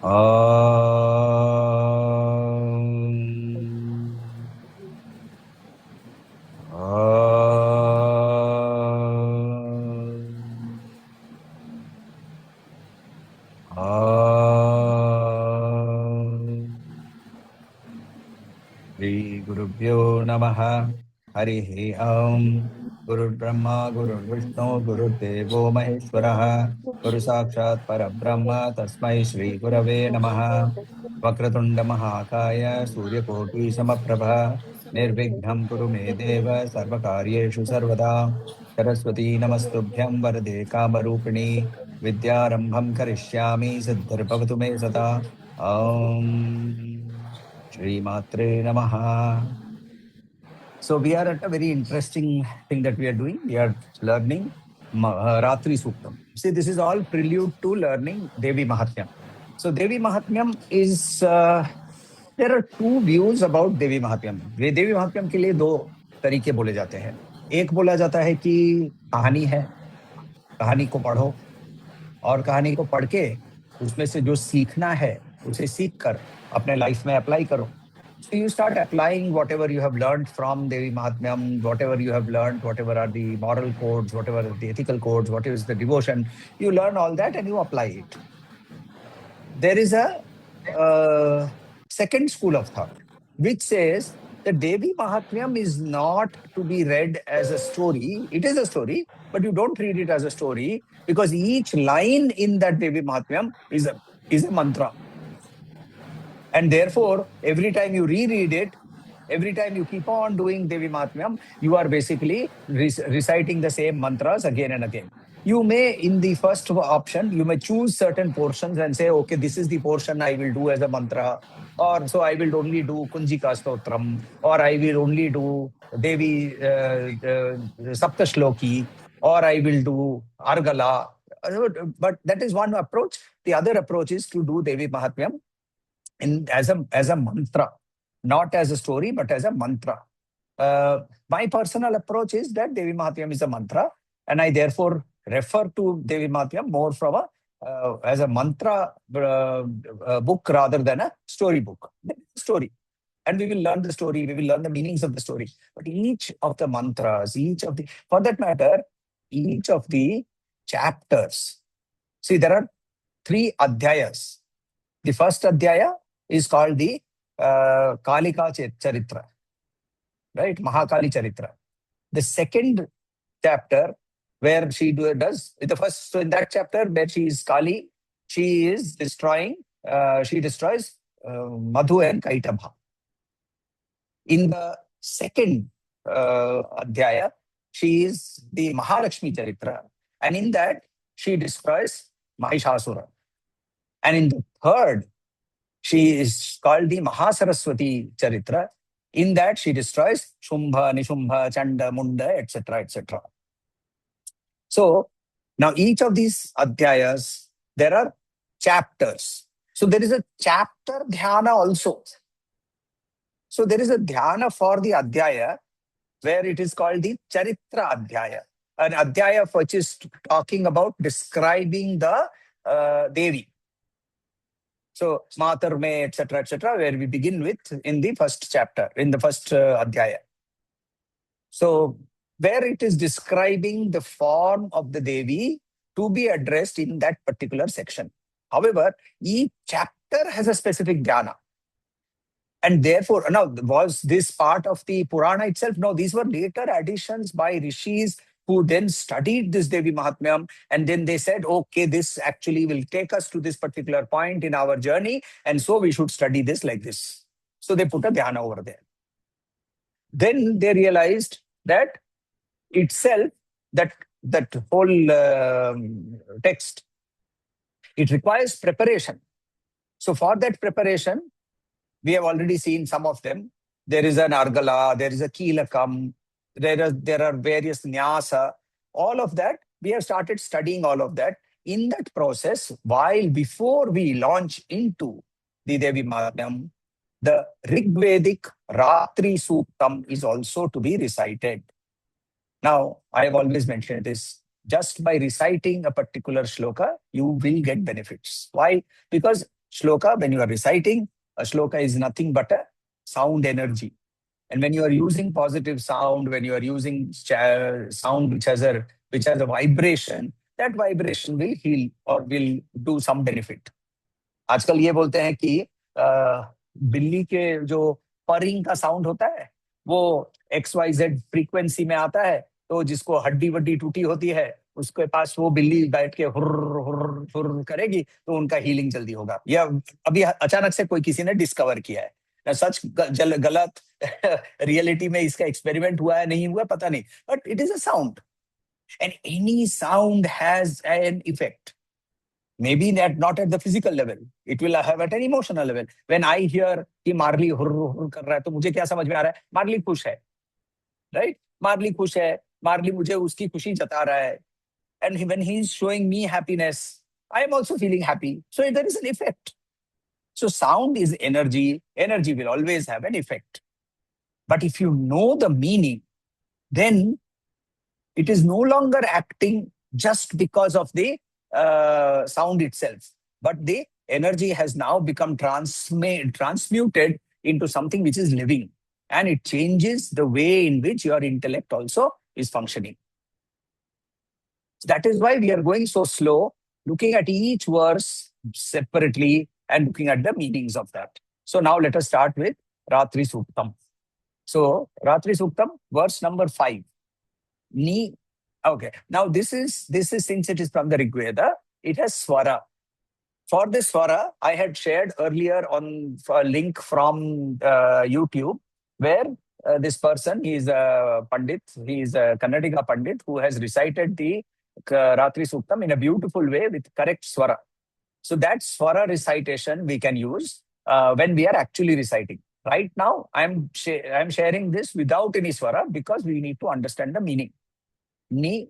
Shri Gurubhyo Namaha Harihi Om. Guru Brahma Guru Vishnu Guru Devo Maheshwaraha Guru Sakshat Parabrahma Tasmai Shri Gurave Namaha. Vakratunda Mahakaya Surya Koti Samaprabha Nirvighna Kuru Me Deva Sarvakaryeshu Sarvada Saraswati Namastubhyam Varade Kamarupini Vidyarambham Karishyami Siddharbhavatu Me Sata. Om Shri Matre Namaha. So we are at a very interesting thing that we are doing. We are learning Ratri Suktam. See, this is all prelude to learning Devi Mahatmyam. So Devi Mahatmyam is, there are two views about Devi Mahatmyam. Devi Mahatmyam के लिए दो तरीके बोले जाते हैं. एक बोला जाता है कि कहानी है, कहानी को पढ़ो और कहानी को पढ़ के उसमें से जो सीखना है उसे सीख कर अपने लाइफ में अप्लाई करो. So you start applying whatever you have learned from Devi Mahatmyam, whatever you have learned, whatever are the moral codes, whatever are the ethical codes, what is the devotion, you learn all that and you apply it. There is a second school of thought, which says that Devi Mahatmyam is not to be read as a story. It is a story, but you don't read it as a story because each line in that Devi Mahatmyam is a mantra. And therefore, every time you reread it, every time you keep on doing Devi Mahatmyam, you are basically reciting the same mantras again and again. You may, in the first option, you may choose certain portions and say, okay, this is the portion I will do as a mantra, or so I will only do Kunjika Stotram, or I will only do Devi Saptashloki, or I will do Argala. But that is one approach. The other approach is to do Devi Mahatmyam as a mantra, not as a story, but as a mantra. My personal approach is that Devi Mahatmyam is a mantra, and I therefore refer to Devi Mahatmyam more from as a mantra book rather than a story book. Story. And we will learn the story, we will learn the meanings of the story. But each of the mantras, for that matter, each of the chapters. See, there are 3 adhyayas. The first adhyaya is called the Kalika Charitra, right? Mahakali Charitra. The second chapter, where she does the first, so in that chapter where she is Kali, she is destroying, she destroys Madhu and Kaitabha. In the second adhyaya, she is the Mahalakshmi Charitra, and in that she destroys Mahishasura. And in the third, she is called the Mahasaraswati Charitra. In that, she destroys Shumbha, Nishumbha, Chanda, Munda, etc., etc. So, now each of these adhyayas, there are chapters. So, there is a chapter dhyana also. So, there is a dhyana for the adhyaya where it is called the Charitra Adhyaya. An adhyaya which is talking about describing the Devi. So, Matar Me, etc., where we begin with in the first chapter, in the first adhyaya. So, where it is describing the form of the Devi to be addressed in that particular section. However, each chapter has a specific dhyana. And therefore, now, was this part of the Purana itself? No, these were later additions by rishis who then studied this Devi Mahatmyam, and then they said, okay, this actually will take us to this particular point in our journey, and so we should study this like this. So they put a dhyana over there. Then they realized that itself, that whole text, it requires preparation. So for that preparation, we have already seen some of them. There is an Argala, there is a Kilakam, there are various Nyasa. All of that, we have started studying all of that. In that process, before we launch into the Devi Mahatmyam, the Rigvedic Ratri Suktam is also to be recited. Now, I have always mentioned this. Just by reciting a particular shloka, you will get benefits. Why? Because Shloka, when you are reciting, a shloka is nothing but a sound energy. And when you are using positive sound, when you are using sound which has a vibration, that vibration will heal or will do some benefit. आजकल ये बोलते हैं कि बिल्ली के जो purring का sound होता है वो XYZ फ्रीक्वेंसी में आता है, तो जिसको हड्डी वड्डी टूटी होती है उसके पास वो बिल्ली बैठ के हुर्र हुर्र हुर्र करेगी तो उनका हीलिंग जल्दी होगा। या अभी अचानक से कोई किसी ने डिस्कवर किया है ना, सच गलत रियलिटी में इसका एक्सपेरिमेंट हुआ है नहीं हुआ पता नहीं, but it is a sound and any sound has an effect. Maybe that not at the physical level, it will have at an emotional level. When I hear कि मार्ली हुर हुर कर रहा है तो मुझे क्या समझ में आ रहा है, मार्ली खुश है, राइट? मार्ली खुश है, मार्ली मुझे उसकी खुशी जता रहा है, and when he is showing me happiness, I am also feeling happy. So there is an effect. So sound is energy. Energy will always have an effect. But if you know the meaning, then it is no longer acting just because of the sound itself, but the energy has now become transmuted into something which is living, and it changes the way in which your intellect also is functioning. That is why we are going so slow, looking at each verse separately and looking at the meanings of that. So now let us start with Ratri Suktam. So Ratri Suktam, verse number 5. Ni. Okay. Now this is since it is from the Rig Veda, it has swara. For this swara, I had shared earlier on a link from YouTube where this person, he is a Pandit, he is a Kannadiga Pandit who has recited the Ratri Suktam in a beautiful way with correct swara. So that swara recitation we can use when we are actually reciting. Right now, I'm sharing this without any swara because we need to understand the meaning. Ni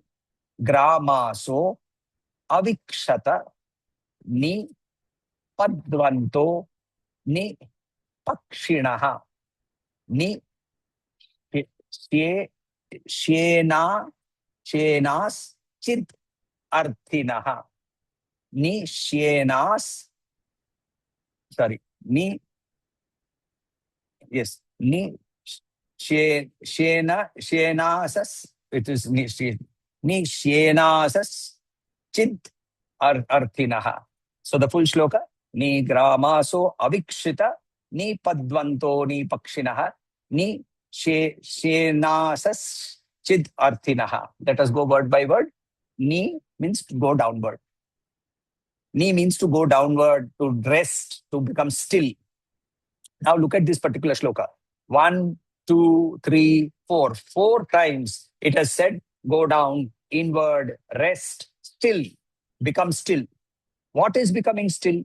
gramaso avikshata ni padvanto ni pakshinaha ni shenas chid arthinaha ni shenas sorry ni yes ni shenasas. It is ni shenasas chid arthinaha. So the full shloka, ni gramaso avikshita ni padvanto ni pakshinaha ni shenasas chid arthinaha. Let us go word by word. Ni means to go downward. Ni means to go downward, to rest, to become still. Now look at this particular shloka. 1, 2, 3, 4. 4 times it has said, go down, inward, rest, still, become still. What is becoming still?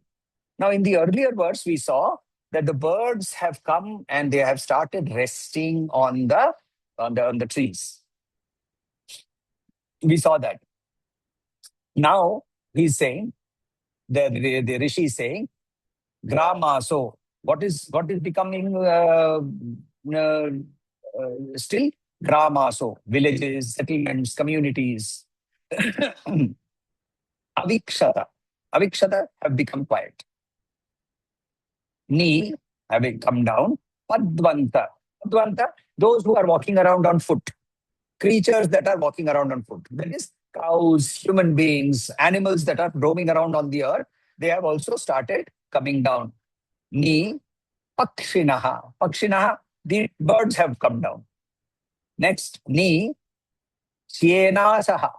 Now in the earlier verse, we saw that the birds have come and they have started resting on the trees. We saw that. Now he's saying, the Rishi is saying, grama. So what is becoming still? Grama. So villages, settlements, communities. Avikshata. Avikshata have become quiet. Ni, having come down. Padvanta. Padvanta, those who are walking around on foot. Creatures that are walking around on foot. That is cows, human beings, animals that are roaming around on the earth. They have also started coming down. Ni, pakshinaha. Pakshinaha, the birds have come down. Next, ni, syenasaha.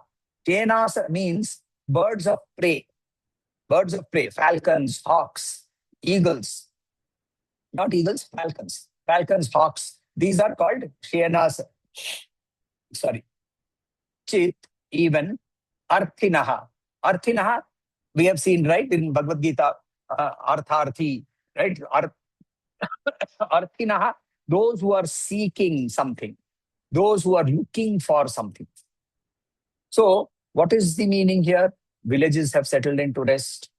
Syenasa means birds of prey. Birds of prey, falcons, hawks, eagles. Not eagles, falcons. Falcons, hawks. These are called syenasa. Sorry. Chit, even, arthinaha. Arthinaha, we have seen, right, in Bhagavad Gita, artharthi, right? Arthinaha, those who are seeking something, those who are looking for something. So, what is the meaning here? Villages have settled into rest.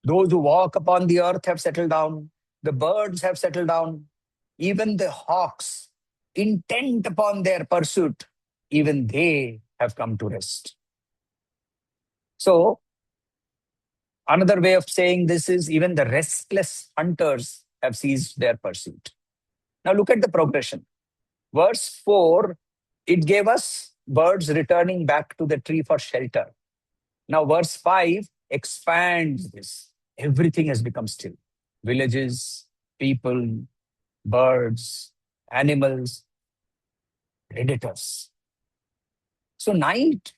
Those who walk upon the earth have settled down. The birds have settled down. Even the hawks, intent upon their pursuit, even they have come to rest. So, Another way of saying this is even the restless hunters have ceased their pursuit. Now look at the progression. Verse 4, it gave us birds returning back to the tree for shelter. Now verse 5 expands this. Everything has become still. Villages, people, birds, animals, predators. So night,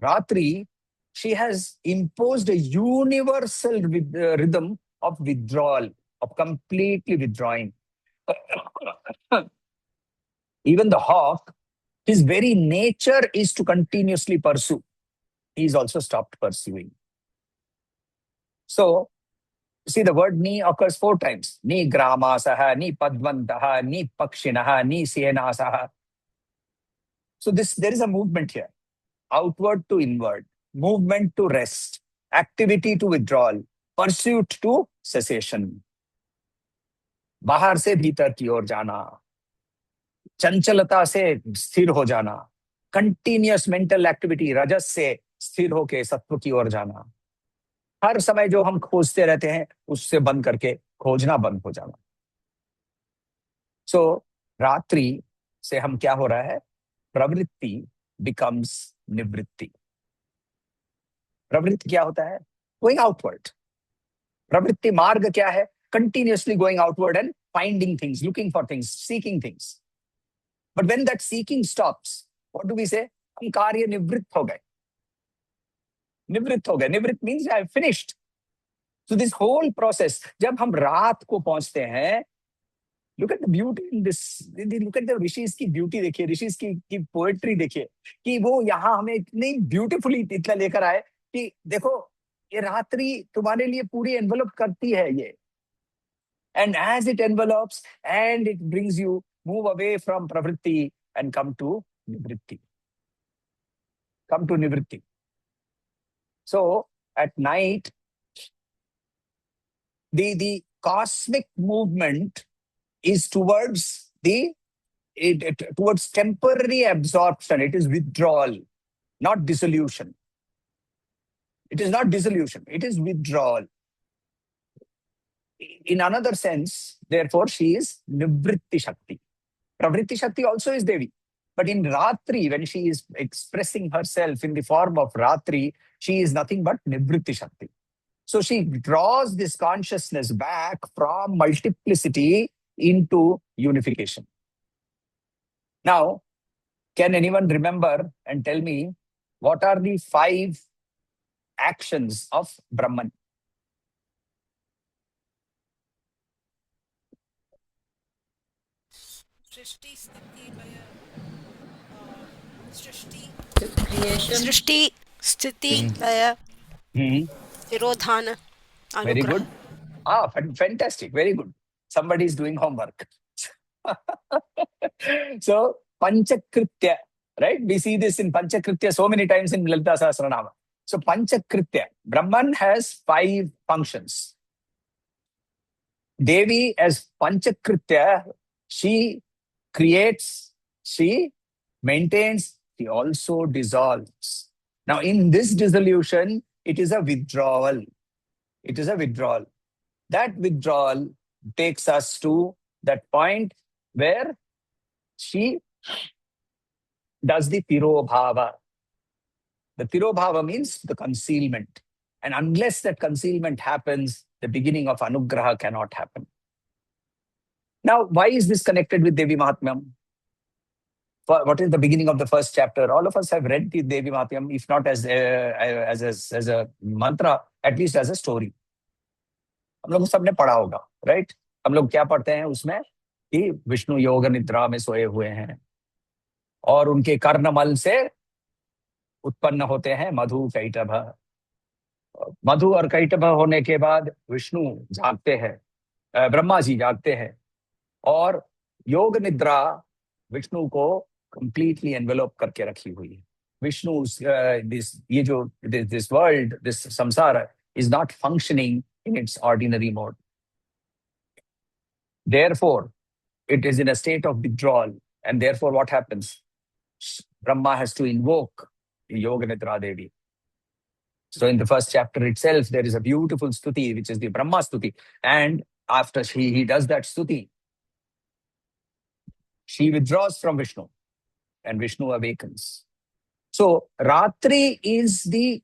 Ratri, she has imposed a universal rhythm of withdrawal, of completely withdrawing. Even the hawk, his very nature is to continuously pursue. He's also stopped pursuing. So, see, the word ni occurs 4 times. Ni gramasaha, ni padvantaha, ni pakshinaha, ni sienasaha. So there is a movement here. Outward to inward, movement to rest, activity to withdrawal, pursuit to cessation. बाहर से भीतर की ओर जाना, चंचलता से स्थिर हो जाना, कंटिन्यूअस मेंटल एक्टिविटी रजस से स्थिर होके सत्व की ओर जाना. हर समय जो हम खोजते रहते हैं उससे बंद करके खोजना बंद हो जाना. सो रात्रि से हम क्या हो रहा है? प्रवृत्ति becomes निवृत्ति. प्रवृत्ति क्या होता है? Going outward. प्रवृत्ति मार्ग क्या है? Continuously going outward and finding things, looking for things, seeking things. But when that seeking stops, what do we say? हम कार्य निवृत्त हो गए. निवृत्त हो गए. निवृत्त means I have finished. So this whole process, जब हम रात को पहुंचते हैं, look at the beauty in this. Look at the ऋषिस की ब्यूटी देखिए, ऋषिस की पोएट्री देखिए कि वो यहाँ हमें इतनी ब्यूटीफुली इतना लेकर आए कि देखो ये रात्रि तुम्हारे लिए पूरी एनवेलप करती है ये. And as it envelops and it brings you move away from pravritti and come to nivritti. Come to nivritti. So at night, the cosmic movement is towards towards temporary absorption. It is withdrawal, not dissolution. It is not dissolution. It is withdrawal. In another sense, therefore, she is Nivritti Shakti. Pravritti Shakti also is Devi. But in Ratri, when she is expressing herself in the form of Ratri, she is nothing but Nivritti Shakti. So she draws this consciousness back from multiplicity into unification. Now, can anyone remember and tell me what are the 5 actions of Brahman? सृष्टि स्थिति लय तिरोधान Very good. Fantastic. Very good. Somebody is doing homework. So, Panchakritya, right? We see this in Panchakritya so many times in Lalita Sahasranama. So, Panchakritya, Brahman has 5 functions. Devi as Panchakritya, she creates, she maintains, she also dissolves. Now, in this dissolution, it is a withdrawal. It is a withdrawal. That withdrawal takes us to that point where she does the tirobhava. The tirobhava means the concealment. And unless that concealment happens, the beginning of anugraha cannot happen. Now, why is this connected with Devi Mahatmyam? What is the beginning of the first chapter? All of us have read the Devi Mahatmyam, if not as a mantra, at least as a story. हम लोग सबने पढ़ा होगा, right? हम लोग क्या पढ़ते हैं उसमें कि विष्णु योग निद्रा में सोए हुए हैं और उनके कर्णमल से उत्पन्न होते हैं मधु कैटभ. मधु और कैटभ होने के बाद विष्णु जागते हैं, ब्रह्मा जी जागते हैं और योग निद्रा विष्णु को कंप्लीटली एनवेलप करके रखी हुई है. Vishnu this world, this samsara is not functioning in its ordinary mode. Therefore, it is in a state of withdrawal. And therefore, what happens? Brahma has to invoke Yoga Nidra Devi. So in the first chapter itself, there is a beautiful stuti, which is the Brahma stuti. And after he does that stuti, she withdraws from Vishnu and Vishnu awakens. So Ratri is the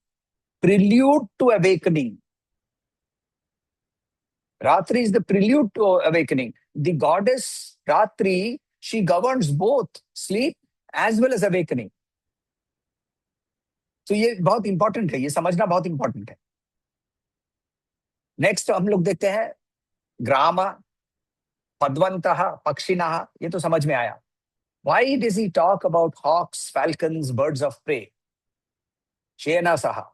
prelude to awakening. Ratri is the prelude to awakening. The goddess Ratri, she governs both sleep as well as awakening. तो ये बहुत important है, ये समझना बहुत important है. Next हम लोग देखते हैं ग्राम, पद्वंतः, पक्षिणः, ये तो समझ में आया. Why does he talk about hawks, falcons, birds of prey? Shena saha.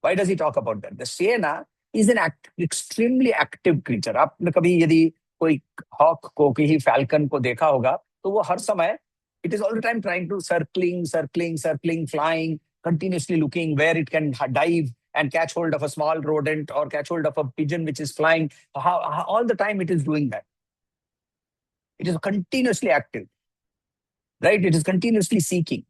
Why does he talk about that? The Shena is an extremely active creature. आपने कभी यदि कोई hawk को, किसी falcon को देखा होगा, तो वो हर समय, it is all the time trying to circling, flying, continuously looking where it can dive and catch hold of a small rodent or catch hold of a pigeon which is flying. All the time it is doing that. It is continuously active, right? It is continuously seeking.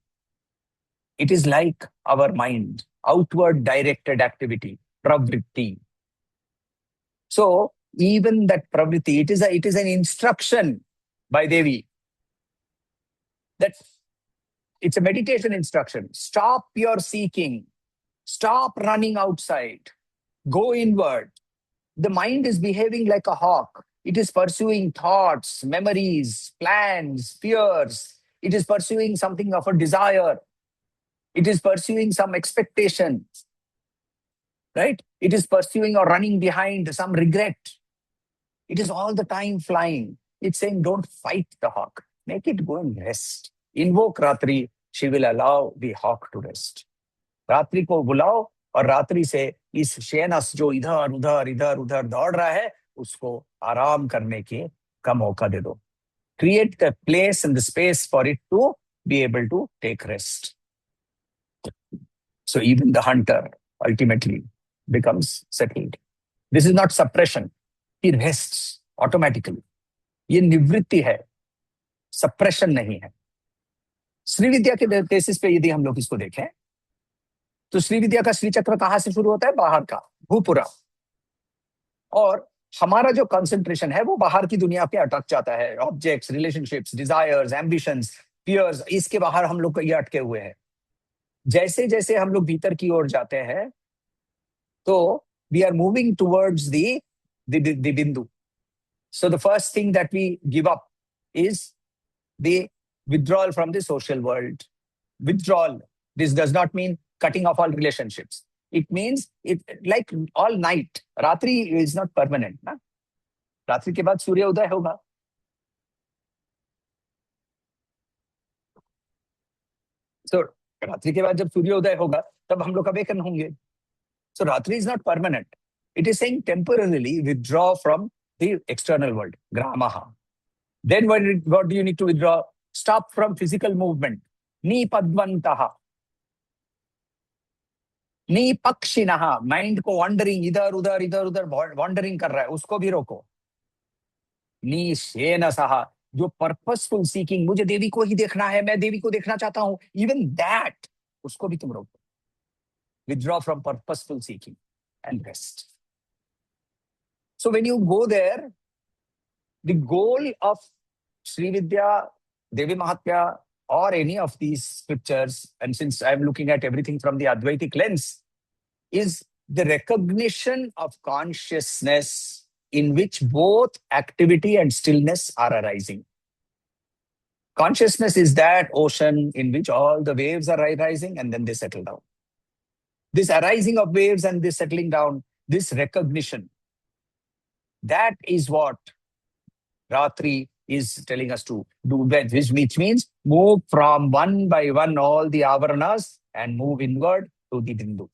It is like our mind, outward directed activity, pravritti. So even that pravritti, it is an instruction by Devi. That it's a meditation instruction. Stop your seeking. Stop running outside. Go inward. The mind is behaving like a hawk. It is pursuing thoughts, memories, plans, fears. It is pursuing something of a desire. It is pursuing some expectation. Right? It is pursuing or running behind some regret. It is all the time flying. It's saying, don't fight the hawk. Make it go and rest. Invoke Ratri, she will allow the hawk to rest. रात्रि को बुलाओ और रात्रि से इस शेनस जो इधर उधर दौड़ रहा है उसको आराम करने का मौका दे दो. Create the place and the space for it to be able to take rest. So even the hunter ultimately becomes settled. This is not suppression. He rests automatically. ये निवृत्ति है, suppression नहीं है. श्री विद्या के बेसिस पे यदि हम लोग इसको देखें तो श्री विद्या का श्री चक्र कहां से शुरू होता है? बाहर का, भूपुरा. और हमारा जो कंसंट्रेशन है वो बाहर की दुनिया पे अटक जाता है. Objects, relationships, desires, ambitions, fears, इसके बाहर हम लोग ये अटके हुए हैं. जैसे जैसे हम लोग भीतर की ओर जाते हैं तो we are moving towards the बिंदु. So the first thing that we give up is the withdrawal from the social world. Withdrawal. This does not mean cutting off all relationships. It means it like all night. Ratri is not permanent. Na? Ratri के बाद सूर्य उदय होगा. So रात्रि के बाद जब सूर्य उदय होगा तब हम लोग अवेकन होंगे. So Ratri is not permanent. It is saying temporarily withdraw from the external world. Gramaha. Then what do you need to withdraw? Stop from physical movement. Ni padvantaha. Ni pakshinaha. Mind को wandering इधर उधर wandering कर रहा है, उसको भी रोको. Ni shenasaha. जो purposeful seeking, मुझे देवी को ही देखना है, मैं देवी को देखना चाहता हूं, even that, उसको भी तुम रोको. Withdraw from purposeful seeking and rest. So when you go there, the goal of Sri Vidya, Devi Mahatmyam, or any of these scriptures, and since I'm looking at everything from the Advaitic lens, is the recognition of consciousness in which both activity and stillness are arising. Consciousness is that ocean in which all the waves are rising and then they settle down. This arising of waves and this settling down, this recognition, that is what Ratri is telling us to do, which means move from one by one all the avaranas and move inward to the bindu.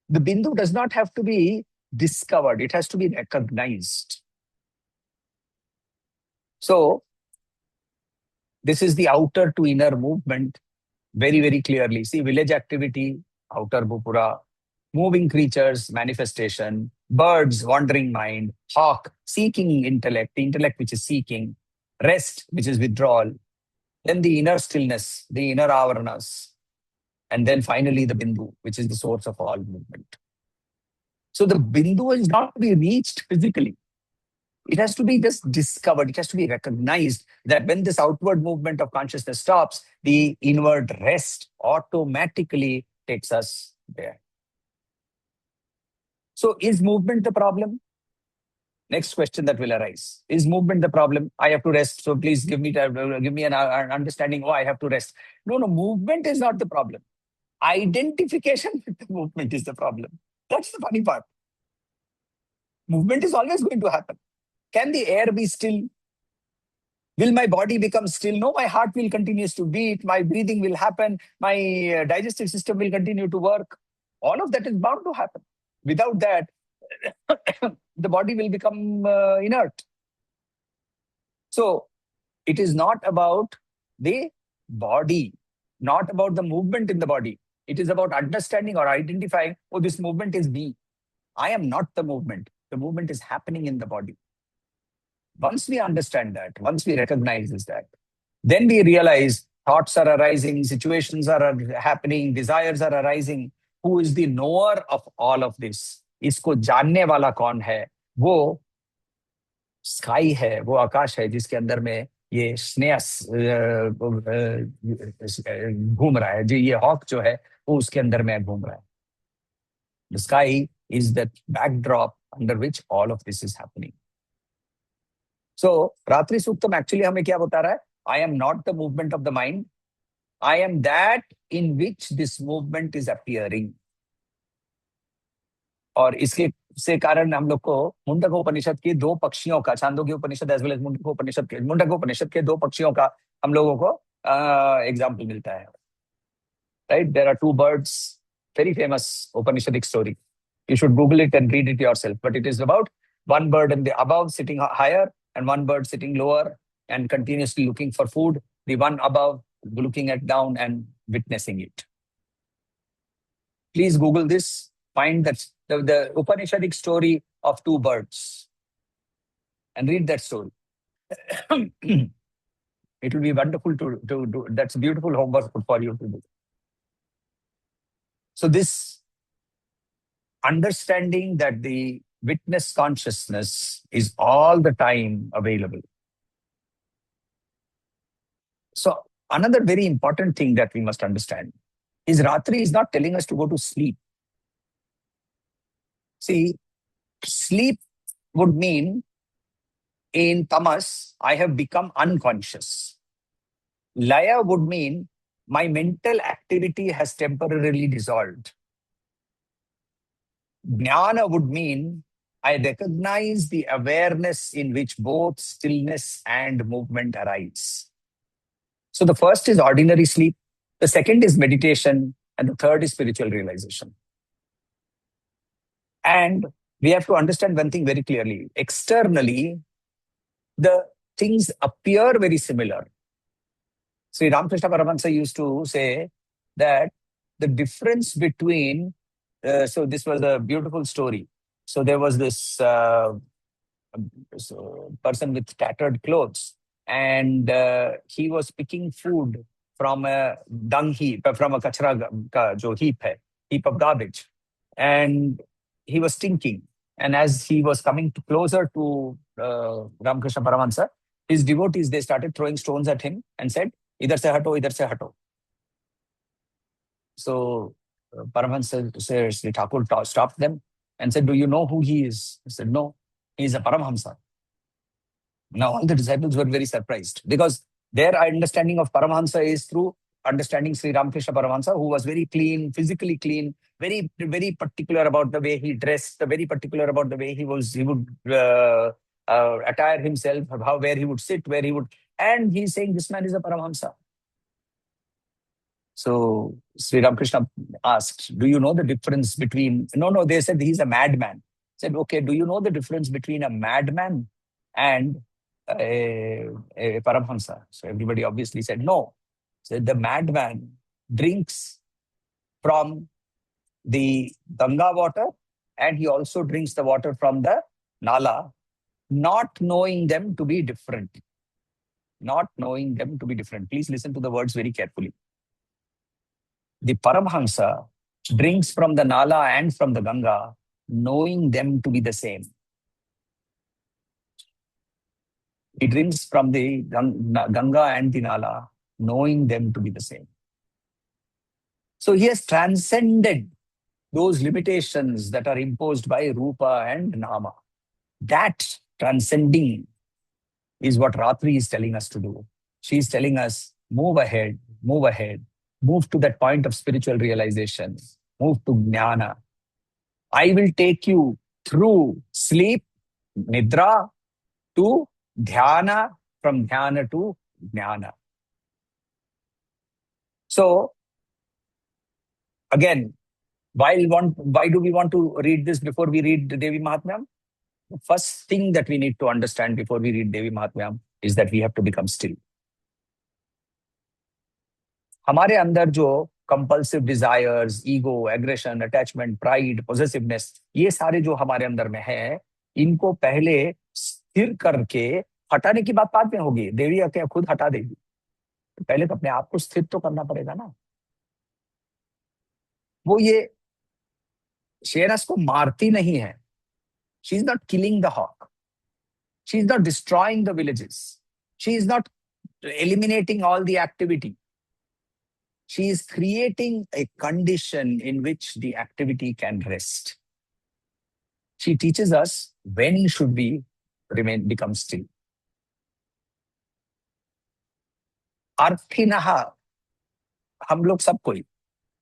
The bindu does not have to be discovered, it has to be recognized. So, this is the outer to inner movement very, very clearly. See, village activity, outer bhupura, moving creatures, manifestation, birds, wandering mind, hawk, seeking intellect, the intellect which is seeking, rest, which is withdrawal, then the inner stillness, the inner avaranas, and then finally the Bindu, which is the source of all movement. So the Bindu is not to be reached physically. It has to be just discovered. It has to be recognized that when this outward movement of consciousness stops, the inward rest automatically takes us there. So is movement the problem? Next question that will arise. Is movement the problem? I have to rest. So please give me an understanding. Oh, I have to rest. No, movement is not the problem. Identification with the movement is the problem. That's the funny part. Movement is always going to happen. Can the air be still? Will my body become still? No, my heart will continue to beat. My breathing will happen. My digestive system will continue to work. All of that is bound to happen. Without that, the body will become inert. So it is not about the body, not about the movement in the body. It is about understanding or identifying, oh, this movement is me. I am not the movement. The movement is happening in the body. Once we understand that, once we recognize that, then we realize thoughts are arising, situations are happening, desires are arising. Who is the knower of all of this? इसको जानने वाला कौन है? वो sky है, वो आकाश है जिसके अंदर में ये स्नेह घूम रहा है, जो ये हॉक जो है वो उसके अंदर में घूम रहा है. The sky is that backdrop under which all of this is happening. So, Ratri Suktam actually हमें क्या बता रहा है? I am not the movement of the mind. I am that in which this movement is appearing. और इसके से कारण हम लोग को मुंडकोपनिषद के दो पक्षियों का, छांदोग्य उपनिषद एज वेल एज मुंडकोपनिषद के दो पक्षियों का हम लोगों को एग्जाम्पल मिलता है. Right? There are two birds, very famous Upanishadic story. You should Google it and read it yourself. But it is about one bird in the above sitting higher and one bird sitting lower and continuously looking for food. The one above looking at down and witnessing it. Please Google this. Find that the Upanishadic story of two birds and read that story. It will be wonderful to do. That's beautiful homework for you to do. So this understanding that the witness consciousness is all the time available. So another very important thing that we must understand is Ratri is not telling us to go to sleep. See, sleep would mean in tamas, I have become unconscious. Laya would mean my mental activity has temporarily dissolved. Jnana would mean I recognize the awareness in which both stillness and movement arise. So the first is ordinary sleep, the second is meditation, and the third is spiritual realization. And we have to understand one thing very clearly. Externally, the things appear very similar. Sri Ramakrishna Paramahansa used to say that the difference between, so this was a beautiful story. So there was this person with tattered clothes, and he was picking food from a dung heap, from a kachra ka jo heap of garbage. And he was stinking. And as he was coming closer to Ramakrishna Paramahansa, his devotees, they started throwing stones at him and said, "Idhar se hato, idhar se hato." So Paramahansa says, the Thakur stopped them and said, "Do you know who he is?" He said, "No, he is a Paramahamsa." Now all the disciples were very surprised because their understanding of Paramahamsa is through understanding Sri Ramakrishna Paramahansa, who was very clean, physically clean, very, very particular about the way he dressed, very particular about the way he would attire himself, where he would sit, where he would, and he's saying this man is a Paramahamsa. So Sri Ramakrishna asked, "Do you know the difference between?" No, they said he's a madman. He said, "Okay, do you know the difference between a madman and a Paramahamsa?" So everybody obviously said no. So the madman drinks from the Ganga water and he also drinks the water from the Nala, not knowing them to be different. Not knowing them to be different. Please listen to the words very carefully. The Paramhansa drinks from the Nala and from the Ganga, knowing them to be the same. He drinks from the Ganga and the Nala, knowing them to be the same. So he has transcended those limitations that are imposed by Rupa and Nama. That transcending is what Ratri is telling us to do. She is telling us, move ahead, move to that point of spiritual realization, move to Jnana. I will take you through sleep, Nidra, to Dhyana, from Dhyana to Jnana. So, again, why do we want to read this before we read Devi Mahatmyam? The first thing that we need to understand before we read Devi Mahatmyam is that we have to become still. हमारे अंदर जो compulsive desires, ego, aggression, attachment, pride, possessiveness, ये सारे जो हमारे अंदर में है, इनको पहले स्थिर करके हटाने की बात बाद में होगी. देवी आके खुद हटा देगी. तो पहले तो अपने आप को स्थिर तो करना पड़ेगा ना. वो ये शेरस को मारती नहीं है. She is not killing the hawk. She is not destroying the villages. She is not eliminating all the activity. She is creating a condition in which the activity can rest. She teaches us when should we become still. Arthinaha, हम लोग सब कोई,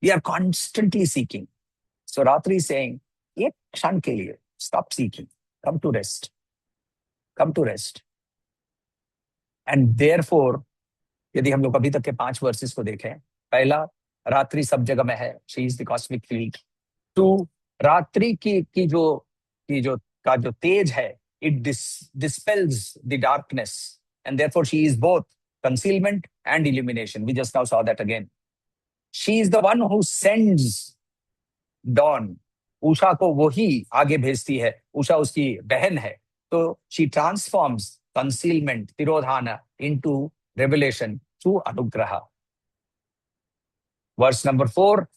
we are constantly seeking. So Ratri is saying, एक क्षण के लिए stop seeking, come to rest. Come to rest. And therefore, यदि हम लोग अभी तक के 5 वर्सेस को देखें, पहला, रात्रि सब जगह में है, she is the cosmic field. 2, रात्रि की जो तेज है, it dispels the darkness, and therefore she is both concealment and illumination. We just now saw that again. She is the one who sends dawn. Usha को वो ही आगे भेजती है. उषा उसकी बहन है. तो she transforms concealment, tirodhana, into revelation through anugraha. Verse number 4,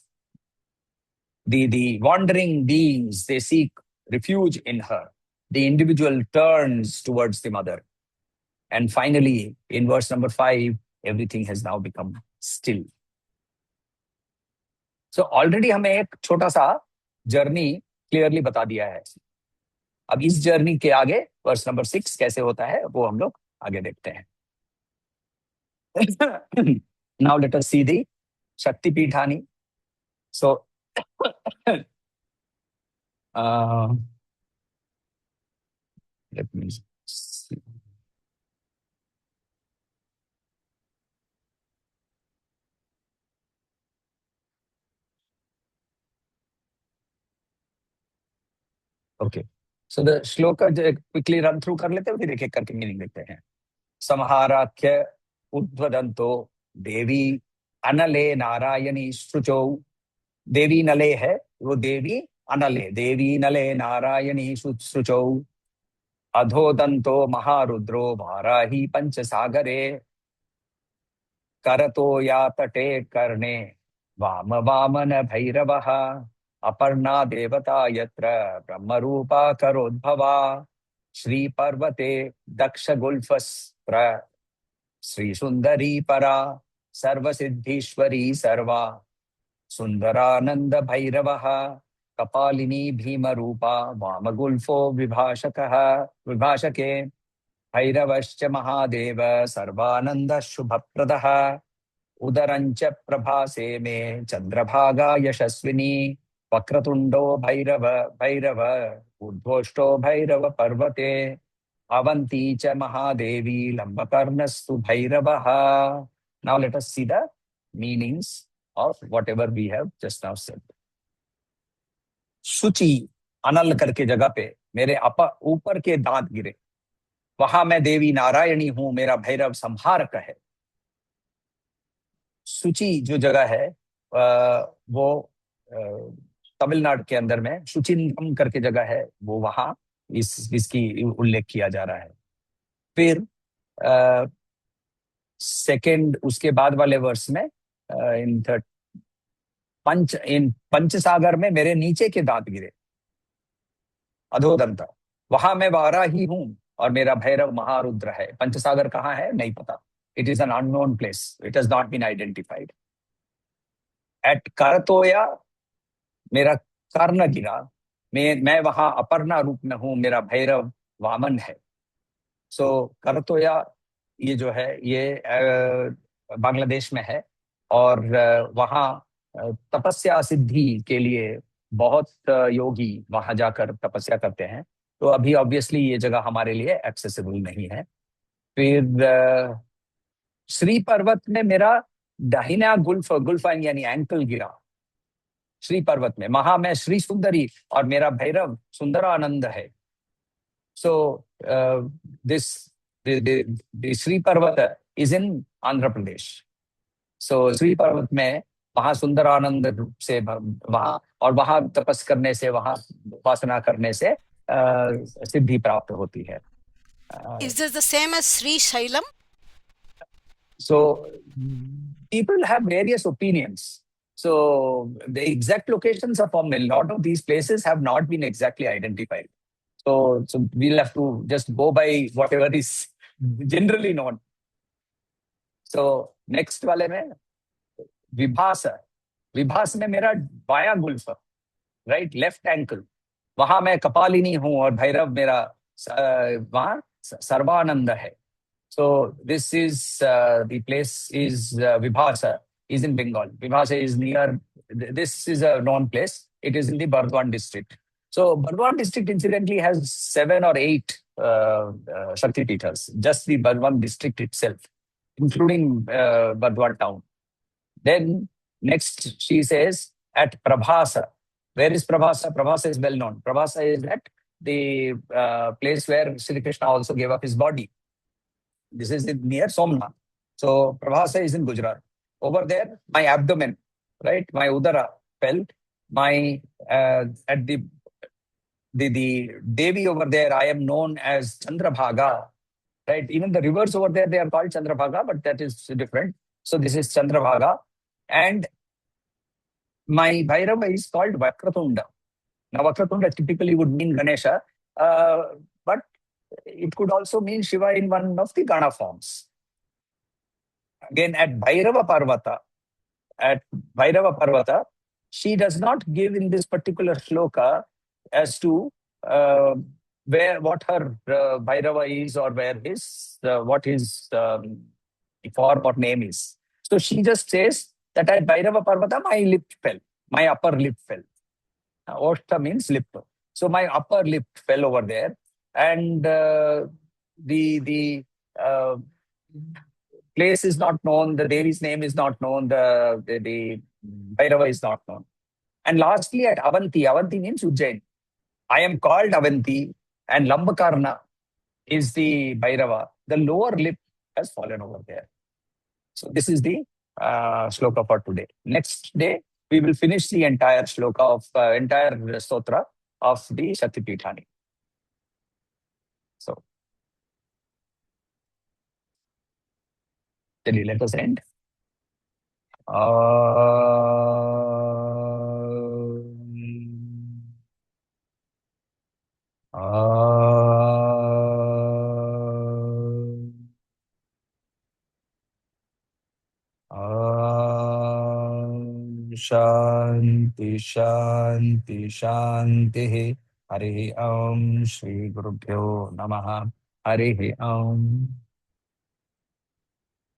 the wandering beings, they seek refuge in her. The individual turns towards the mother. And finally, in verse number 5, everything has now become still. So already हमें एक छोटा सा journey clearly बता दिया है. अब इस journey के आगे वर्स नंबर 6 कैसे होता है वो हम लोग आगे देखते हैं. Now let us see the Shakti Pithani. So, let me see. Okay. So the shloka quickly run through कर लेते हैं, फिर एक-एक करके मीनिंग देखते हैं. समहाराख्य उद्वदंतो देवी अनले नारायणी शुचौ. देवी नले है, वो देवी अनले, देवी नले नारायणी शुचौ. अधोदंतो महारुद्रो वाराही पंचसागरे. करतो या तटे कर्णे वाम वामन भैरवः. अपर्णा देवता यत्र ब्रह्मरूपा करोद्भवा. श्री पर्वते दक्ष गुल्फस्त्र श्री सुंदरी परा. सर्वसिद्धीश्वरी सर्वा सुंदरानंद भैरवः. कपालिनी भीमरूपा वामगुल्फो विभाषके. भैरवश्च महादेव सर्वानंद शुभप्रदः. उदरंच प्रभासे मे चंद्रभागा यशस्विनी. वक्रतुंडो भैरव उद्घोष्टो भैरव पर्वते. अवंती च Mahadevi लंबकर्णस्तु भैरवः. Now let us see the meanings of whatever we have just now said. शुचि, अनल करके जगह पे मेरे ऊपर के दांत गिरे, वहां मैं देवी नारायणी हूं, मेरा भैरव संहारक है. शुचि जो जगह है वो तमिलनाडु के अंदर में शुचिंद्रम करके जगह है, वो वहां इसकी उल्लेख किया जा रहा है. फिर सेकंड उसके बाद वाले वर्स में इन इन पंचसागर में मेरे नीचे के दांत गिरे, अधोदंत, वहां मैं वाराही हूं और मेरा भैरव महारुद्र है। पंचसागर कहाँ है नहीं पता, it is an unknown place, it has not been identified. At Karatoya मेरा कर्ण गिरा, मैं वहां अपर्णा रूप में हूं, मेरा भैरव वामन है। सो करतोया ये जो है ये बांग्लादेश में है, और वहाँ तपस्या सिद्धि के लिए बहुत योगी वहां जाकर तपस्या करते हैं। तो अभी ऑब्वियसली ये जगह हमारे लिए एक्सेसिबल नहीं है। फिर श्री पर्वत में मेरा दाहिना गुल्फ यानी एंकल गिरा। श्री पर्वत में वहां मैं श्री सुंदरी और मेरा भैरव सुंदरानंद है। सो दिस श्री पर्वत इज इन आंध्र प्रदेश। सो श्री पर्वत में वहां सुंदरानंद रूप से वहां, और वहां तपस करने से, वहां उपासना करने से सिद्धि प्राप्त होती है। Is this the same as Sri Shailam? So people have various opinions. So the exact locations of a lot of these places have not been exactly identified. So we'll have to just go by whatever is generally known. So next वाले में विभास, विभास में मेरा बाया Gulf, right left ankle, वहां मैं कपालिनी हूं और भैरव मेरा वहां सर्वानंद है। So this is the place is Vibhasa is in Bengal. Vibhasa is near. This is a known place. It is in the Burdwan district. So Burdwan district incidentally has 7 or 8 Shakti Peethas. Just the Burdwan district itself, including Burdwan town. Then next she says at Prabhasa. Where is Prabhasa? Prabhasa is well known. Prabhasa is at the place where Sri Krishna also gave up his body. This is near Somnath. So Prabhasa is in Gujarat. Over there, my abdomen, right, my udara felt. My at the Devi over there, I am known as Chandrabhaga, right? Even the rivers over there, they are called Chandrabhaga, but that is different. So this is Chandrabhaga, and my Bhairava is called Vakratunda. Now Vakratunda typically would mean Ganesha, but it could also mean Shiva in one of the Gana forms. Again, at Bhairava Parvata, she does not give in this particular shloka as to what her Bhairava is, or where his what his form or name is. So she just says that at Bhairava Parvata, my lip fell, my upper lip fell. Oshta means lip. So my upper lip fell over there, and the place is not known, the Devi's name is not known, the Bhairava is not known. And lastly, at Avanti, Avanti means Ujjain. I am called Avanti, and Lambakarna is the Bhairava. The lower lip has fallen over there. So this is the shloka for today. Next day, we will finish the entire shloka of entire stotra of the Shakti Peethani. So, let us end. Shanti, Shanti, Shanti. Hare Om, Shri Guru Pyo Namaha. Hare Om.